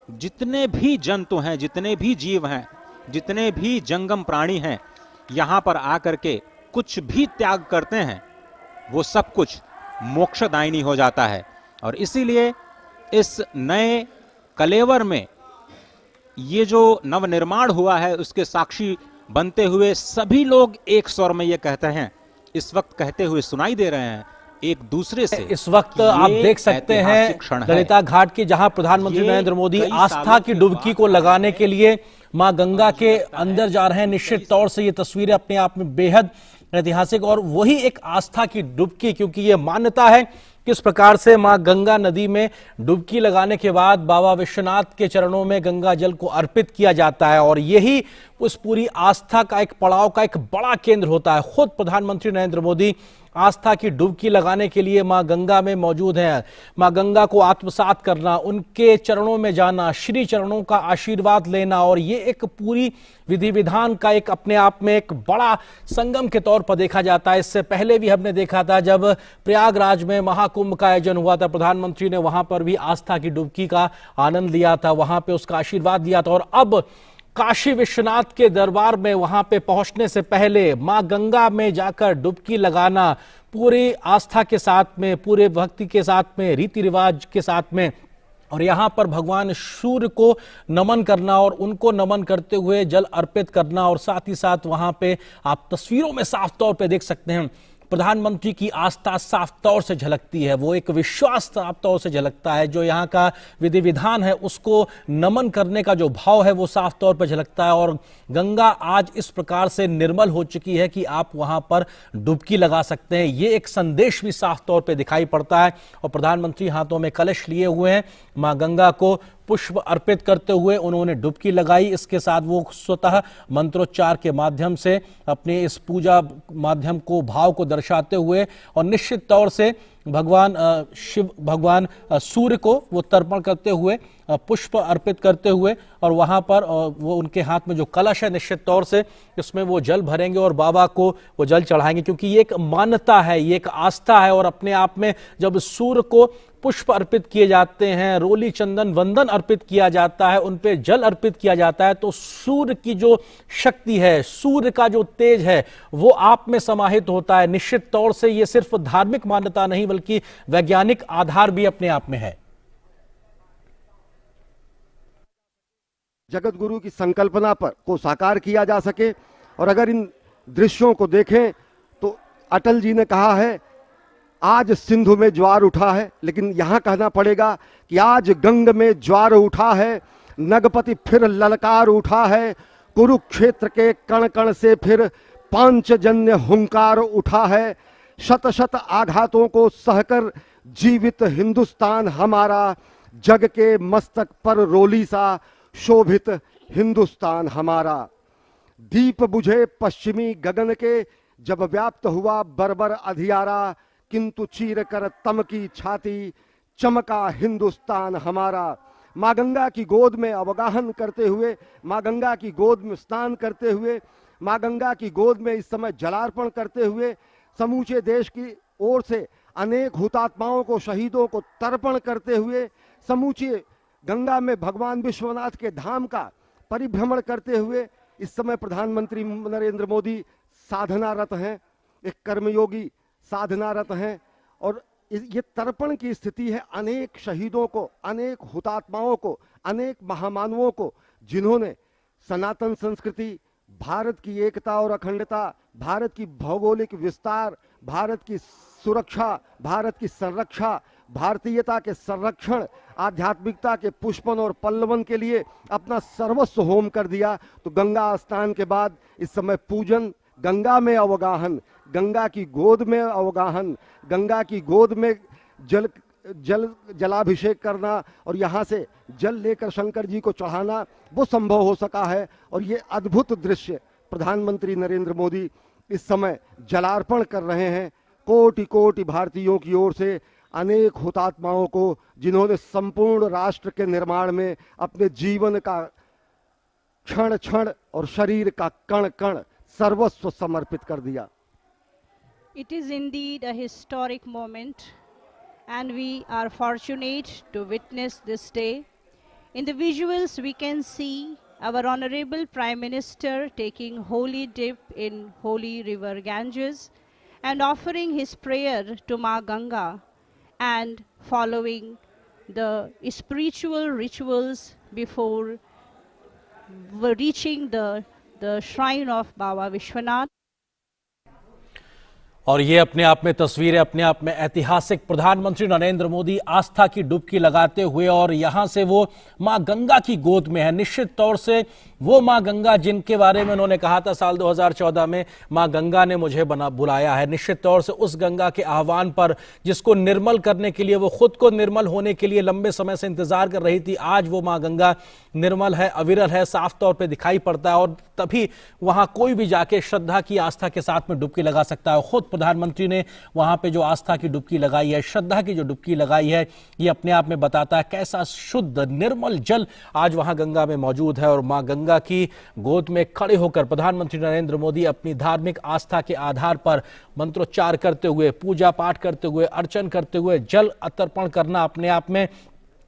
जितने भी जंतु हैं, जितने भी जीव हैं, जितने भी जंगम प्राणी हैं, यहां पर आकर के कुछ भी त्याग करते हैं, वो सब कुछ मोक्षदायिनी हो जाता है। और इसीलिए इस नए कलेवर में ये जो नवनिर्माण हुआ है उसके साक्षी बनते हुए सभी लोग एक स्वर में ये कहते हैं, इस वक्त कहते हुए सुनाई दे रहे हैं एक दूसरे से। इस वक्त आप देख सकते हैं ललिता घाट की, जहां प्रधानमंत्री नरेंद्र मोदी आस्था की डुबकी को लगाने के लिए मां गंगा के अंदर जा रहे हैं। निश्चित तौर से ये तस्वीरें अपने आप में बेहद ऐतिहासिक और वही एक आस्था की डुबकी, क्योंकि ये मान्यता है किस प्रकार से मां गंगा नदी में डुबकी लगाने के बाद बाबा विश्वनाथ के चरणों में गंगा जल को अर्पित किया जाता है और यही उस पूरी आस्था का एक पड़ाव का एक बड़ा केंद्र होता है। खुद प्रधानमंत्री नरेंद्र मोदी आस्था की डुबकी लगाने के लिए मां गंगा में मौजूद हैं। मां गंगा को आत्मसात करना, उनके चरणों में जाना, श्री चरणों का आशीर्वाद लेना, और ये एक पूरी विधि विधान का एक अपने आप में एक बड़ा संगम के तौर पर देखा जाता है। इससे पहले भी हमने देखा था जब प्रयागराज में महाकुंभ का आयोजन हुआ था, प्रधानमंत्री ने वहां पर भी आस्था की डुबकी का आनंद लिया था, वहां पे उसका आशीर्वाद लिया था। और अब काशी विश्वनाथ के दरबार में वहां पे पहुंचने से पहले मां गंगा में जाकर डुबकी लगाना, पूरी आस्था के साथ में, पूरे भक्ति के साथ में, रीति रिवाज के साथ में, और यहां पर भगवान सूर्य को नमन करना और उनको नमन करते हुए जल अर्पित करना, और साथ ही साथ वहां पे आप तस्वीरों में साफ तौर पे देख सकते हैं प्रधानमंत्री की आस्था साफ तौर से झलकती है, वो एक विश्वास साफ तौर से झलकता है। जो यहाँ का विधि विधान है उसको नमन करने का जो भाव है वो साफ तौर पर झलकता है। और गंगा आज इस प्रकार से निर्मल हो चुकी है कि आप वहां पर डुबकी लगा सकते हैं, ये एक संदेश भी साफ तौर पर दिखाई पड़ता है। और प्रधानमंत्री हाथों में कलश लिए हुए हैं, मां गंगा को पुष्प अर्पित करते हुए उन्होंने डुबकी लगाई। इसके साथ वो स्वतः मंत्रोच्चार के माध्यम से अपने इस पूजा माध्यम को, भाव को दर्शाते हुए, और निश्चित तौर से भगवान शिव, भगवान सूर्य को वो तर्पण करते हुए, पुष्प अर्पित करते हुए, और वहां पर वो उनके हाथ में जो कलश है निश्चित तौर से इसमें वो जल भरेंगे और बाबा को वो जल चढ़ाएंगे, क्योंकि ये एक मान्यता है, ये एक आस्था है। और अपने आप में जब सूर्य को पुष्प अर्पित किए जाते हैं, रोली चंदन वंदन अर्पित किया जाता है, उन पे जल अर्पित किया जाता है, तो सूर्य की जो शक्ति है, सूर्य का जो तेज है वो आप में समाहित होता है। निश्चित तौर से ये सिर्फ धार्मिक मान्यता नहीं बल्कि वैज्ञानिक आधार भी अपने आप में है। जगत गुरु की संकल्पना पर को साकार किया जा सके। और अगर इन दृश्यों को देखें तो अटल जी ने कहा है आज सिंधु में ज्वार उठा है, लेकिन यहां कहना पड़ेगा कि आज गंग में ज्वार उठा है, नगपति फिर ललकार उठा है, कुरुक्षेत्र के कण कण से फिर पांचजन्य हुंकार उठा है, शत शत आघातों को सहकर जीवित हिंदुस्तान हमारा, जग के मस्तक पर रोली सा शोभित हिंदुस्तान हमारा। दीप बुझे पश्चिमी गगन के जब व्याप्त हुआ बर्बर अधियारा, किंतु चीर कर तम की छाती चमका हिंदुस्तान हमारा। मां गंगा की गोद में अवगाहन करते हुए, मां गंगा की गोद में स्नान करते हुए, मां गंगा की गोद में इस समय जलार्पण करते हुए समूचे देश की ओर से अनेक हुतात्माओं को, शहीदों को तर्पण करते हुए, समूचे गंगा में भगवान विश्वनाथ के धाम का परिभ्रमण करते हुए इस समय प्रधानमंत्री नरेंद्र मोदी साधनारत हैं, एक कर्मयोगी साधनारत हैं। और ये तर्पण की स्थिति है अनेक शहीदों को, अनेक हुतात्माओं को, अनेक महामानवों को, जिन्होंने सनातन संस्कृति, भारत की एकता और अखंडता, भारत की भौगोलिक विस्तार, भारत की सुरक्षा, भारत की संरक्षा, भारतीयता के संरक्षण, आध्यात्मिकता के पुष्पन और पल्लवन के लिए अपना सर्वस्व होम कर दिया। तो गंगा स्नान के बाद इस समय पूजन, गंगा में अवगाहन, गंगा की गोद में अवगाहन, गंगा की गोद में जलाभिषेक करना और यहाँ से जल लेकर शंकर जी को चढ़ाना, वो संभव हो सका है। और ये अद्भुत दृश्य प्रधानमंत्री नरेंद्र मोदी इस समय जलार्पण कर रहे हैं कोटि कोटि भारतीयों की ओर से अनेक हुतात्माओं को, जिन्होंने संपूर्ण राष्ट्र के निर्माण में अपने जीवन का क्षण क्षण और शरीर का कण कण सर्वस्व समर्पित कर दिया। It is indeed a historic moment, and we are fortunate to witness this day In the visuals, we can see our Honorable Prime Minister taking holy dip in holy river Ganges and offering his prayer to Ma Ganga and following the spiritual rituals before reaching the shrine of Baba Vishwanath. और ये अपने आप में तस्वीरें अपने आप में ऐतिहासिक, प्रधानमंत्री नरेंद्र मोदी आस्था की डुबकी लगाते हुए और यहां से वो मां गंगा की गोद में है। निश्चित तौर से वो मां गंगा जिनके बारे में उन्होंने कहा था साल 2014 में, मां गंगा ने मुझे बुलाया है। निश्चित तौर से उस गंगा के आह्वान पर, जिसको निर्मल करने के लिए वो खुद को निर्मल होने के लिए लंबे समय से इंतजार कर रही थी, आज वो मां गंगा निर्मल है, अविरल है, साफ तौर पे दिखाई पड़ता है। और तभी वहां कोई भी जाके श्रद्धा की, आस्था के साथ में डुबकी लगा सकता है। खुद प्रधानमंत्री ने वहां पे जो आस्था की डुबकी लगाई है, श्रद्धा की जो डुबकी लगाई है, ये अपने आप में बताता है कैसा शुद्ध निर्मल जल आज वहां गंगा में मौजूद है। और मां गंगा की गोद में खड़े होकर प्रधानमंत्री नरेंद्र मोदी अपनी धार्मिक आस्था के आधार पर मंत्रोच्चार करते हुए, पूजा पाठ करते हुए, अर्चन करते हुए, जल अर्पण करना अपने आप में,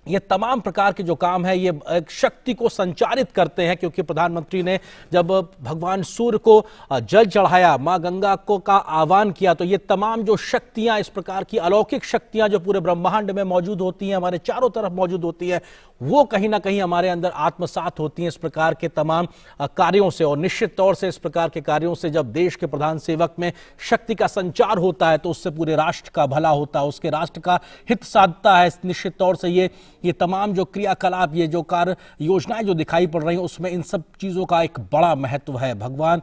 ये तमाम प्रकार के जो काम है ये एक शक्ति को संचारित करते हैं। क्योंकि प्रधानमंत्री ने जब भगवान सूर्य को जल चढ़ाया, मां गंगा को का आह्वान किया, तो ये तमाम जो शक्तियां, इस प्रकार की अलौकिक शक्तियां जो पूरे ब्रह्मांड में मौजूद होती हैं, हमारे चारों तरफ मौजूद होती है, वो कहीं ना कहीं हमारे अंदर आत्मसात होती हैं इस प्रकार के तमाम कार्यों से। और निश्चित तौर से इस प्रकार के कार्यों से जब देश के प्रधान सेवक में शक्ति का संचार होता है तो उससे पूरे राष्ट्र का भला होता है, उसके राष्ट्र का हित साधता है। निश्चित तौर से ये तमाम जो क्रियाकलाप, ये जो कार्य योजनाएं जो दिखाई पड़ रही हैं, उसमें इन सब चीजों का एक बड़ा महत्व है। भगवान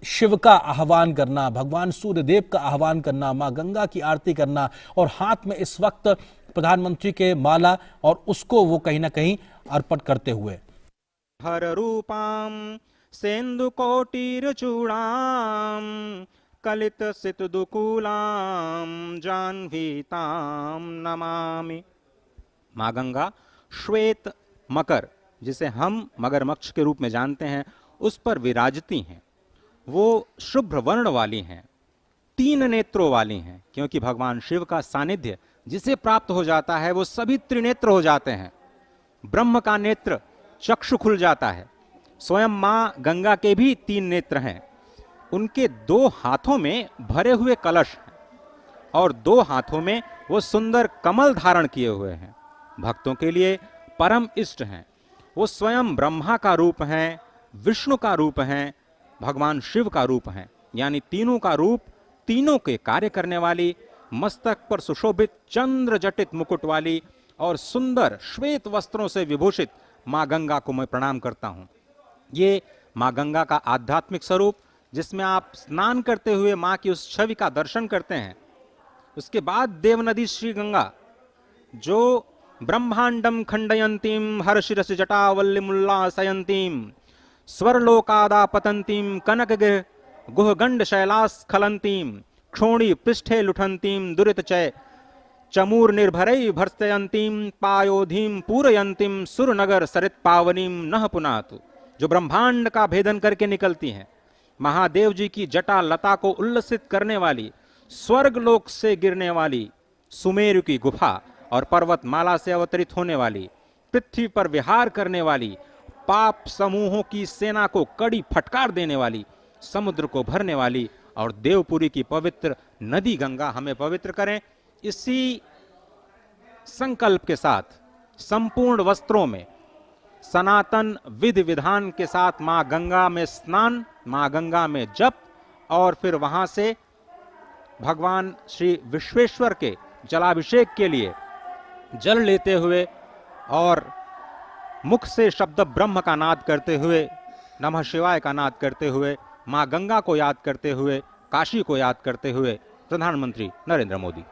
शिव का आह्वान करना, भगवान सूर्यदेव का आह्वान करना, मां गंगा की आरती करना, और हाथ में इस वक्त प्रधानमंत्री के माला, और उसको वो कहीं ना कहीं अर्पण करते हुए हर रूपाम सेंदु कोटिर चूड़ाम कलित सित दुकूलाम जाह्नवीताम नमामि। मां गंगा श्वेत मकर, जिसे हम मगरमच्छ के रूप में जानते हैं, उस पर विराजती हैं। वो शुभ्र वर्ण वाली हैं, 3 नेत्रों वाली हैं, क्योंकि भगवान शिव का सानिध्य जिसे प्राप्त हो जाता है वो सभी त्रिनेत्र हो जाते हैं। ब्रह्म का नेत्र चक्षु खुल जाता है। स्वयं मां गंगा के भी 3 नेत्र हैं। उनके 2 हाथों में भरे हुए कलश हैं और 2 हाथों में वो सुंदर कमल धारण किए हुए हैं। भक्तों के लिए परम इष्ट हैं। वो स्वयं ब्रह्मा का रूप हैं, विष्णु का रूप हैं, भगवान शिव का रूप हैं। यानी तीनों का रूप, तीनों के कार्य करने वाली, मस्तक पर सुशोभित चंद्र जटित मुकुट वाली और सुंदर श्वेत वस्त्रों से विभूषित मां गंगा को मैं प्रणाम करता हूं। ये मां गंगा का आध्यात्मिक स्वरूप, जिसमें आप स्नान करते हुए मां की उस छवि का दर्शन करते हैं। उसके बाद देवनदी श्री गंगा, जो ब्रह्मांडम खंडयंतीम हर्षिरस जटावल्लिमुल्लासयंतीम स्वरलोकादापतंतीम कनक गुहगंड शैलास्खलंतीम क्षोणी पृष्ठे लुठंतीम दुरित चय चमूर निर्भरै भर्सयंतीम पायोधीम पूरयंतीम सुरनगर सरित पावनीम नह पुनातु। जो ब्रह्मांड का भेदन करके निकलती हैं, महादेव जी की जटा लता को उल्लसित करने वाली, स्वर्ग लोक से गिरने वाली सुमेरु की गुफा और पर्वतमाला से अवतरित होने वाली, पृथ्वी पर विहार करने वाली, पाप समूहों की सेना को कड़ी फटकार देने वाली, समुद्र को भरने वाली और देवपुरी की पवित्र नदी गंगा हमें पवित्र करें। इसी संकल्प के साथ संपूर्ण वस्त्रों में सनातन विधि विधान के साथ मां गंगा में स्नान, मां गंगा में जप, और फिर वहां से भगवान श्री विश्वेश्वर के जलाभिषेक के लिए जल लेते हुए और मुख से शब्द ब्रह्म का नाद करते हुए, नमः शिवाय का नाद करते हुए, मां गंगा को याद करते हुए, काशी को याद करते हुए प्रधानमंत्री नरेंद्र मोदी।